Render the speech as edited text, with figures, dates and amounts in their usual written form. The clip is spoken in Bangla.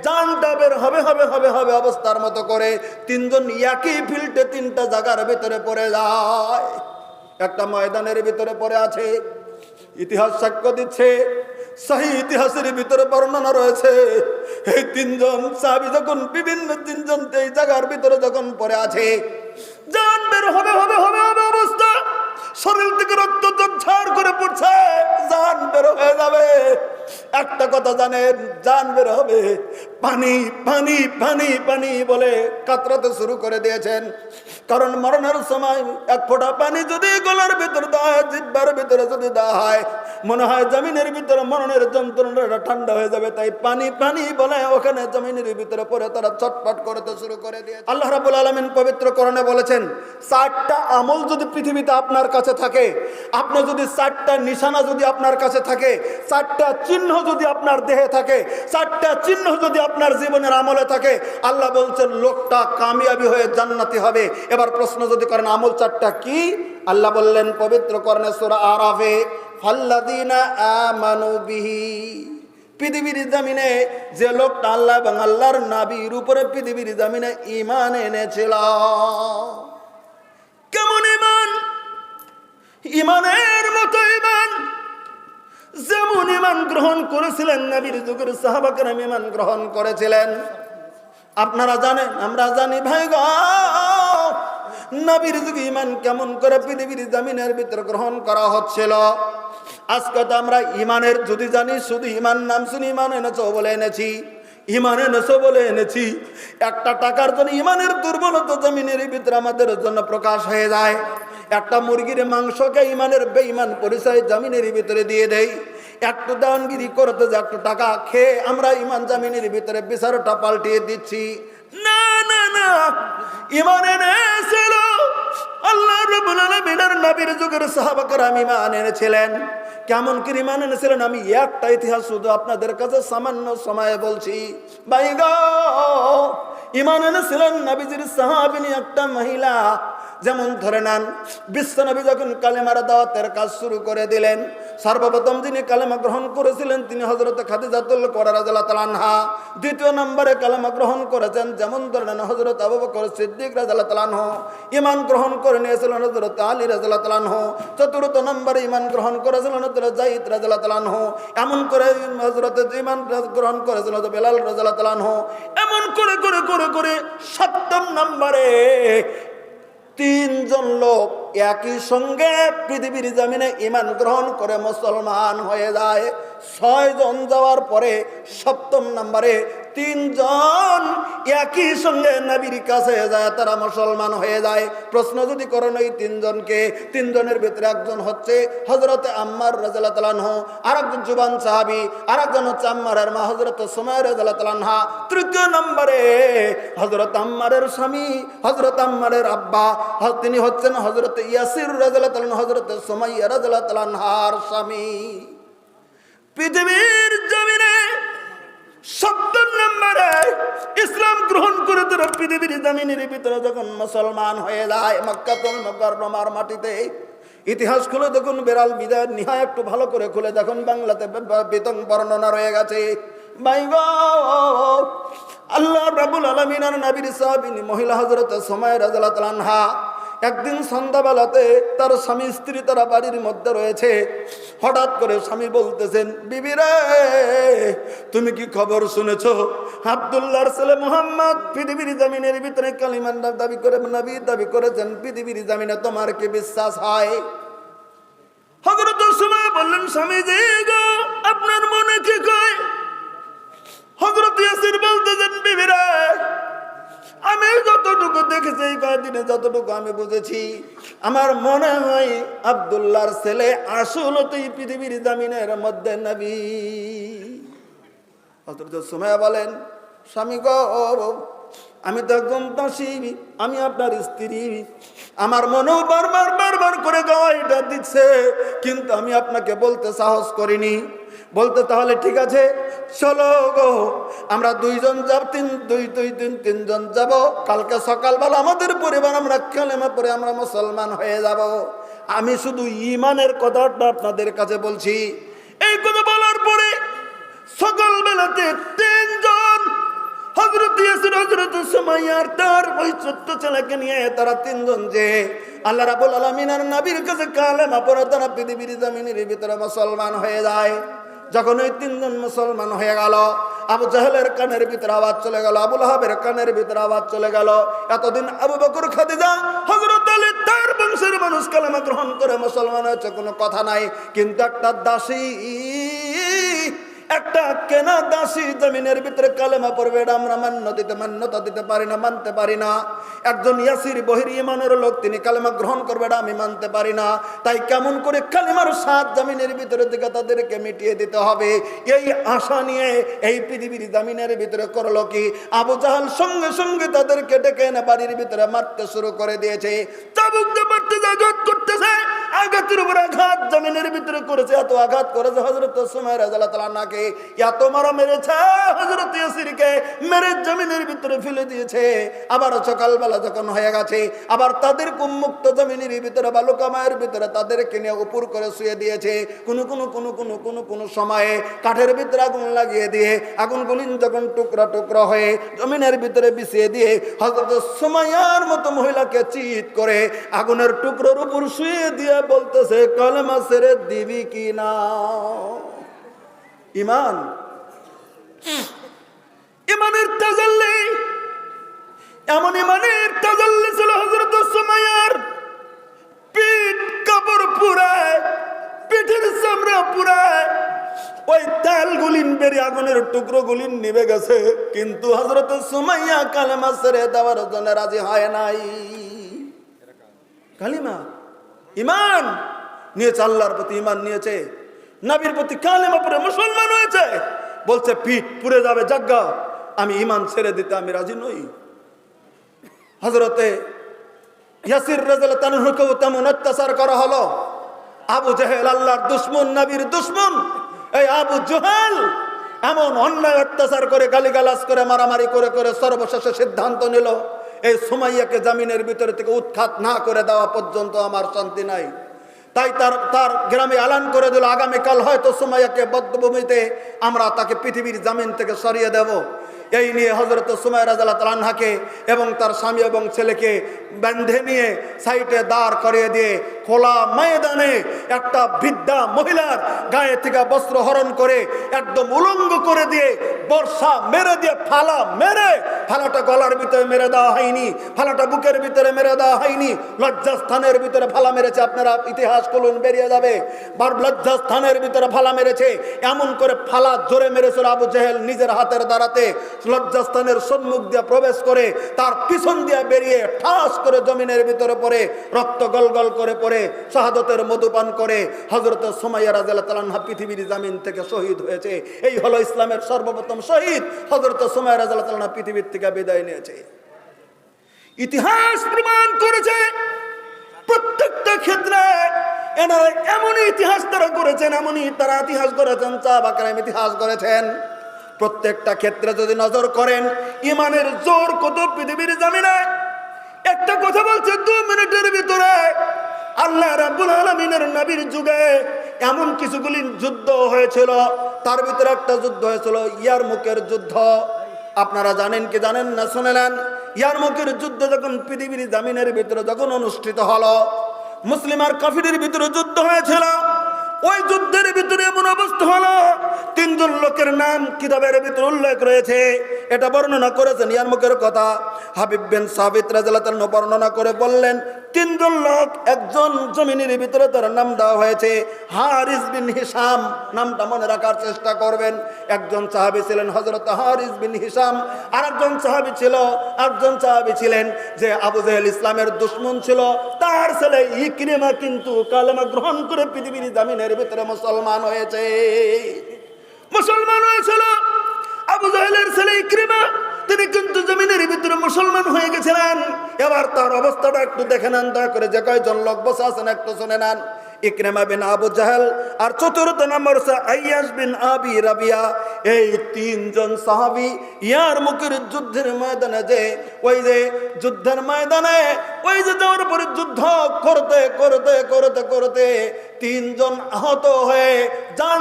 জানটা বের হবে হবে হবে হবে অবস্থার মতো করে তিনজন একই ফিল্ডে তিনটা জায়গার ভিতরে পড়ে যায়। একটা ময়দানের ভিতরে পড়ে আছে, ইতিহাস সাক্ষ্য দিচ্ছে, সহি ইতিহাসের ভিতরে বর্ণনা রয়েছে, এই তিনজন সাহাবী যখন বিভিন্ন তিনজন এই জায়গার ভিতরে যখন পড়ে আছে, জান বের হবে হবে হবে হবে অবস্থা, শরীর থেকে রক্ত ঝরঝর করে পড়ছে, জান বের হয়ে যাবে। একটা কথা জানেন, জান বের হবে, পানি পানি পানি পানি বলে কাতরাতে শুরু করে দিয়েছেন। কারণ মরণের সময় এক ফোঁটা পানি যদি গলার ভিতরে দেওয়া হয়, জিহ্বার ভিতরে যদি দেওয়া হয়, মনে হয় জমিনের ভিতরে মরণের যন্ত্রণাটা ঠান্ডা হয়ে যাবে। তাই পানি পানি বলে ওখানে জমিনের ভিতরে পড়ে তারা চটপট করতে শুরু করে দিয়েছে। আল্লাহ রাব্বুল আলামিন পবিত্র কোরআনে বলেছেন, 4টা আমল যদি পৃথিবীতে আপনার কাছে থাকে, আপনার যদি 4টা নিশানা যদি আপনার কাছে থাকে, 4টা চিহ্ন যদি আপনার দেহে থাকে, 4টা চিহ্ন যদি আপনার জীবনের আমলে থাকে, আল্লাহ বলছেন লোকটা কামিয়াবি হয়ে জান্নাতি হবে। এবার প্রশ্ন যদি করেন আমল 4টা কি, আল্লাহ বললেন পবিত্র কোরআনে সূরা আরাফে, ফাল্লাযীনা আমানু বিহি, পৃথিবীর জমিনে যে লোকটা আল্লাহ এবং আল্লাহর নবীর উপরে পৃথিবীর জমিনে ঈমান এনেছিল। কেমন ঈমান? ঈমানের মতো ঈমান, যেমন ঈমান গ্রহণ করেছিলেন নবীর যুগের সাহাবা কেরাম ঈমান গ্রহণ করেছিলেন। আপনারা জানেন, আমরা জানি ভাই গো, নবীর যুগে ঈমান কেমন করে পৃথিবীর জমিনের ভিতরে গ্রহণ করা হচ্ছিল। আজকে তো আমরা ঈমানের যদি জানি, শুধু ঈমান নাম শুনি ঈমান এনেছো বলে এনেছি, ঈমান এনেছো বলে এনেছি। একটা টাকার জন্য ঈমানের দুর্বলতা জমিনের ভিতরে আমাদের জন্য প্রকাশ হয়ে যায়। একটা মুরগির মাংসকে ঈমানের বেঈমান পরিচয় জমিনের ভিতরে দিয়ে দেই। একটু দানগিরি করতে যে একটু টাকা খেয়ে আমরা ঈমান জমিনের ভিতরে বিচারটা পাল্টিয়ে দিচ্ছি। না না না, ঈমান এনেছিল আল্লাহ রাব্বুল আলামিনের নবীর যুগের সাহাবা কেরাম ঈমান এনেছিলেন। কেমন কি ঈমান এনেছিলেন আমি একটা ইতিহাস শুধু আপনাদের কাছে সামান্য সময়ে বলছি। ভাই গো, ঈমান এনেছিলেন নবীজির সাহাবিনী একটা মহিলা। যেমন ধরে নেন, বিশ্বনবী যখন কালেমার দাওয়াতের কাজ শুরু করে দিলেন, সর্বপ্রথম যিনি কালেমা গ্রহণ করেছিলেন তিনি হযরত খাদিজাতুল কুবরা রাদিয়াল্লাহু তাআলা আনহা। দ্বিতীয় নম্বরে কালেমা গ্রহণ করেছেন যেমন ধরে নেন হযরত আবু বকর সিদ্দিক রাদিয়াল্লাহু তাআলা আনহু। ঈমান গ্রহণ করে নিয়েছিলেন হযরত আলী রাদিয়াল্লাহু তাআলা আনহু। চতুর্থ নম্বরে ঈমান গ্রহণ করেছিলেন হযরত যায়েদ রাদিয়াল্লাহু তাআলা আনহু। এমন করে হযরত ঈমান গ্রহণ করেছিলেন হযরত বেলাল রাদিয়াল্লাহু তাআলা আনহু। এমন করে করে করে করে সপ্তম নম্বরে 3 জন লোক একই সঙ্গে পৃথিবীর জমিনে ঈমান গ্রহণ করে মুসলমান হয়ে যায়। 6 জন যাওয়ার পরে সপ্তম নম্বরে 3 জন একই সঙ্গে নবীর কাছে যায়, তারা মুসলমান হয়ে যায়। প্রশ্ন যদি করেন এই 3 জনকে, 3 জনের ভিতরে একজন হচ্ছে হযরত আম্মার রাদিয়াল্লাহু তাআলা আনহু, আরেকজন জুবান সাহাবী, আরেকজন হচ্ছে আম্মারের মা হযরত সুমাইয়া রাদিয়াল্লাহু তাআলা আনহা। তৃতীয় নম্বরে হযরত আম্মারের স্বামী, হযরত আম্মারের আব্বা, তিনি হচ্ছেন হযরত ইয়াসির রাদিয়াল্লাহু তাআলা, হযরত সুমাইয়া রাদিয়াল্লাহু তাআলা আনহার স্বামী। পৃথিবীর জমিনে সপ্তম নম্বরে ইসলাম গ্রহণ করে তারা পৃথিবীর জমিনের ভিতরে যখন মুসলমান হয়ে যায় মক্কাতুল মুকাররমার মাটিতে। ইতিহাস খুলে দেখুন, বেরাল বিদায় নিহায় একটু ভালো করে খুলে দেখুন, বাংলাতে বেতন বর্ণনা রয়ে গেছে। ভাই গো, আল্লাহ রাব্বুল আলামিন আর নবীর সাহাবী মহিলা হযরত সুমাইয়া রাদিয়াল্লাহু তাআলা আনহা একদিন সন্ধ্যাবেলাতে তার স্বামী স্ত্রী তারা বাড়ির মধ্যে রয়েছে। হঠাৎ করে স্বামী বলতেছেন, বিবি রে তুমি কি খবর শুনেছো? আব্দুল্লাহর ছেলে মুহাম্মদ পৃথিবীর জমিনের ভিতরে কালিমার দাবি করে নবী দাবি করেছেন, পৃথিবীর জমিনে তোমার কি বিশ্বাস হয়? হযরত সুমাইয়া বললেন, স্বামী জি গো, আপনার মনে কি কয়? হযরত ইয়াসির বলতেছেন, বিবি রে আমি যতটুকু দেখেছি এই কয়েকদিনে যতটুকু আমি বুঝেছি, আমার মনে হয় আব্দুল্লাহর ছেলে আসলতেই পৃথিবীর জমিনের মধ্যে নবী। হযরত সুমাইয়া বলেন, স্বামী গো, আমি তো একজন দাসী, আমি আপনার স্ত্রী, আমার মনেও বারবার বারবার করে গাওয়াইটা দিচ্ছে, কিন্তু আমি আপনাকে বলতে সাহস করিনি। বলতে তাহলে ঠিক আছে, চলো গো আমরা 2 জন যাব, 3 জন যাব, কালকে সকালবেলা আমাদের পরিবার আমরা কালেমা পড়ে আমরা মুসলমান হয়ে যাব। আমি শুধু ঈমানের কথাটা আপনাদের কাছে বলছি। এই কথা বলার পরে সকালবেলাতে 3 জন হযরত সুমাইয়ার তার ওই ছোট্ট ছেলেকে নিয়ে তারা তিনজন যে আল্লাহ রাব্বুল আলামিনের নবীর কাছে কালেমা পড়ে তারা পৃথিবীর জমিনের ভিতরে মুসলমান হয়ে যায়। যখন ওই তিনজন মুসলমান হয়ে গেল, আবু জাহেলের কানের ভিতরে আওয়াজ চলে গেল, আবু লাহাবের কানের ভিতরে আওয়াজ চলে গেল, এতদিন আবু বকর খাদিজা হযরত আলী তার বংশের মানুষ কালেমা গ্রহণ করে মুসলমান হয়েছে, কোনো কথা নাই। কিন্তু একটা দাসী, একটা কেনা দাসী জমিনের ভিতরে কালেমা পড়বে, এটা আমরা মান্যতা দিতে পারি না, মানতে পারি না। একজন ইয়াসির বহির ঈমানের লোক, তিনি কালেমা গ্রহণ করবে, এটা আমি মানতে পারি না। তাই কেমন করে কালেমার স্বাদ জমিনের ভিতরে থেকে তাদেরকে মিটিয়ে দিতে হবে, এই আশা নিয়ে এই পৃথিবীর জমিনের ভিতরে করলো কি, আবু জাহাল সঙ্গে সঙ্গে তাদেরকে ডেকে এনে বাড়ির ভিতরে মারতে শুরু করে দিয়েছে। চাবুকতে মারতে আঘাত করতেছে, আঘাতের উপর আঘাত জমিনের ভিতরে করেছে। এত আঘাত করেছে হযরত সুমাইয়া রাদিয়াল্লাহু তাআলা নাকে, এত মারা মেরেছে হযরত ইয়াসিরকে, মেরে জমিনের ভিতরে ফেলে দিয়েছে। আবার সকালবেলা যখন হয়ে গেছে, আবার তাদের উন্মুক্ত জমিনের ভিতরে বালুকাময়ের ভিতরে তাদেরকে নিয়ে উপর করে শুয়ে দিয়েছে। কোনো সময়ে কাঠের ভিতরে আগুন লাগিয়ে দিয়ে আগুনগুলি যখন টুকরা টুকরা হয়ে জমিনের ভিতরে বিছিয়ে দিয়ে হযরত সুমাইয়ার মতো মহিলাকে চিৎ করে আগুনের টুকরোর উপর শুয়ে দিয়ে বলতেছে, কালেমা ছেড়ে দিবি কি না? ইমান, ইমানের তাজাল্লি, এমন ইমানের তাজাল্লি ছিল হযরত সুমাইয়ার। পিঠ কাপড় পুরায়, পিঠের চামড়া পুরায়, ওই তেলগুলিন বেরিয়ে আগুনের টুকরো গুলিন নিভে গেছে, কিন্তু হযরত সুমাইয়া কালেমা ছেড়ে দেওয়ার জন্য রাজি হয় নাই। কালিমা, ইমান নিয়েছে, আল্লাহর প্রতি ইমান নিয়েছে, নবীর প্রতি কালেমা পড়ে মুসলমান হয়েছে, বলছে পিঠ পুড়ে যাবে জাগ্গা, আমি ইমান ছেড়ে দিতে আমি রাজি নই। হযরতে ইয়াসির রাদিয়াল্লাহু তাআলাকে তেমন অত্যাচার করা হলো। আবু জাহেল আল্লাহর দুশমন, নবীর দুশমন, এই আবু জাহেল এমন অন্যায় অত্যাচার করে, গালিগালাজ করে, মারামারি করে করে সর্বশেষে সিদ্ধান্ত নিল, এই সুমাইয়াকে জামিনের ভিতরে থেকে উৎখাত না করে দেওয়া পর্যন্ত আমার শান্তি নাই। তাই তার গ্রামে এলান করে দিল, আগামীকাল হয়তো সুমাইয়াকে বধ্যভূমিতে আমরা তাকে পৃথিবীর জামিন থেকে সরিয়ে দেব। এই নিয়ে হযরত সুমাইয়া রাদিয়াল্লাহু তাআলা আনহাকে এবং তার স্বামী এবং ছেলেকে বেঁধে নিয়ে সাইডে দাঁড় করিয়ে দিয়ে খোলা ময়দানে একটা বৃদ্ধা মহিলার গায়ে থেকে বস্ত্র হরণ করে একদম উলঙ্গ করে দিয়ে বর্ষা মেরে দিয়ে ফালা মেরে, ফালাটা গলার ভিতরে মেরে দেওয়া হয়নি, ফালাটা বুকের ভিতরে মেরে দেওয়া হয়নি, লজ্জাস্থানের ভিতরে ফালা মেরেছে। আপনারা ইতিহাস খুলুন, বেরিয়ে যাবে। লজ্জাস্থানের ভিতরে ফালা মেরেছে, এমন করে ফালা জোরে মেরেছিল আবু জাহেল নিজের হাতের দ্বারাতে। লজ্জাস্থানের সম্মুখ দিয়ে প্রবেশ করে তার পিছন দিয়ে বেরিয়ে ঠাস করে জমিনের ভিতরে পড়ে রক্ত গলগল করে পড়ে শাহাদতের মধুপান করে হযরত সুমাইয়া রাদিয়াল্লাহু তাআলা আনহা পৃথিবীর জামিন থেকে শহীদ হয়েছে। এই হলো ইসলামের সর্বপ্রথম শহীদ, হযরত সুমাইয়া রাদিয়াল্লাহু তাআলা আনহা পৃথিবীর থেকে বিদায় নিয়েছে। ইতিহাস প্রমাণ করেছে প্রত্যেকটা ক্ষেত্রে এনারা এমনই ইতিহাস তারা করেছেন, এমনই তারা ইতিহাস করেছেন, সাহাবা কেরাম ইতিহাস করেছেন। প্রত্যেকটা ক্ষেত্রে যদি নজর করেন, ইমানের জোর কত পৃথিবীর জামিনে। একটা কথা বলছে 2 মিনিটের ভিতরে, আল্লাহ রাব্বুল আলামিনের নবীর যুগে এমন কিছুগুলি যুদ্ধ হয়েছিল, তার ভিতরে একটা যুদ্ধ হয়েছিল ইয়ারমুকের যুদ্ধ। আপনারা জানেন কি জানেন না শুনলেন? ইয়ারমুকের যুদ্ধ যখন পৃথিবীর জামিনের ভিতরে যখন অনুষ্ঠিত হলো, মুসলিম আর কাফিরের ভিতরে যুদ্ধ হয়েছিল। ওই যুদ্ধের ভিতরে এমন অবস্থা হলো, 3 জন লোকের নাম কিতাবের ভিতরে উল্লেখ রয়েছে। এটা বর্ণনা করেছেন ইয়ারমুকের কথা হাবিব বিন সাবিত রাদিয়াল্লাহু তাআলা বর্ণনা করে বললেন, 3 জন লোক, একজন জমিনের ভিতরে তার নাম দেওয়া হয়েছে হারিস বিন হিশাম। নামটা মনে রাখার চেষ্টা করবেন। একজন সাহাবী ছিলেন হযরত হারিস বিন হিশাম, আরেকজন সাহাবী ছিলেন যে আবু জাহেল ইসলামের দুশমন ছিল, তার ছেলে ইকরিমা কিন্তু কালেমা গ্রহণ করে পৃথিবীর জামিনের ভিতরে মুসলমান হয়েছে। আবু জাহেলের ছেলে ইকরিমা, তিনি কিন্তু জমিনের ভিতরে মুসলমান হয়ে গেছিলেন। এবার তার অবস্থাটা একটু দেখে নেন দয়া করে, যে কয়জন লোক বসে আছেন একটু শুনে নেন। ইকরিমা বিন আবু জাহেল, আর চতুর্থ নম্বর আইয়াস বিন আবি রাবিয়া। এই 3 জন সাহাবী ইয়ারমুকের যুদ্ধের ময়দানে ওই যে যাওয়ার পরে যুদ্ধ করতে 3 জন আহত হয়ে